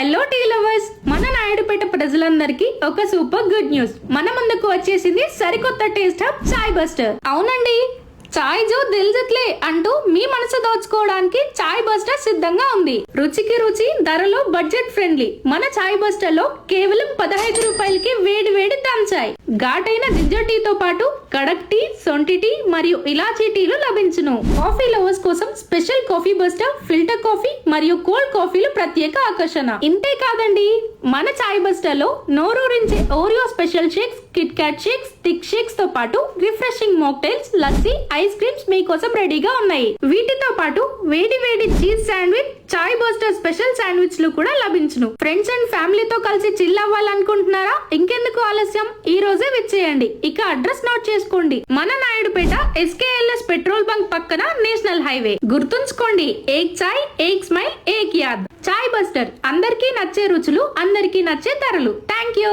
Hello tea lovers, మన నాయుడుపేట ప్రజలందరికీ ఒక సూపర్ గుడ్ న్యూస్. మన ముందుకు వచ్చేసింది సరికొత్త టేస్ట్ హబ్ చాయ్ బస్టర్. అవునండి, చాయ్ జో దిల్ జిత్లే అంటూ మీ మనసు దోచుకోవడానికి చాయ్ బస్టర్ సిద్ధంగా ఉంది. రుచికి రుచి, ధరలో బడ్జెట్ ఫ్రెండ్లీ మన చాయ్ బస్టర్ లో కేవలం 15 రూపాయలకి వేడి వేడి దమ్ చాయ్, ఘాటైన జింజర్ టీ తో పాటు కడక్ టీ, సొంటి టీ మరియు ఇలాచీ టీలు లభించును. కాఫీ లవర్స్ కోసం special coffee buster, filter coffee మరియు కోల్డ్ కాఫీలు ప్రత్యేక ఆకర్షణ. ఇంతే కాదండి, మన చాయ్ బస్టర్ లో నోరూరించే Oreo special shakes, KitKat shakes, thick shakes తో పాటు refreshing mocktails, lassi, ice creams మీకోసం రెడీగా ఉన్నాయి. వీటితో పాటు వేడి వేడి cheese sandwich, Chai Buster special sandwich లు కూడా లభించును. ఫ్రెండ్స్ అండ్ ఫ్యామిలీతో కలిసి చిల్ అవ్వాలనుకుంటున్నారా? ఇంకెందుకు ఆలస్యం, ఈ రోజే విచ్చేయండి. ఇక అడ్రస్ నోట్ చేసుకోండి. మన నాయుడుపేట SKLS పెట్రోల్ బంక్ పక్కన నేషనల్ హైవే. గుర్తుంచుకోండి, ఏక్ చాయ్, ఏక్ స్మైల్, ఏక్ యాద్. చాయ్ బస్టర్, అందరికీ నచ్చే రుచులు, అందరికీ నచ్చే ధరలు. Thank you.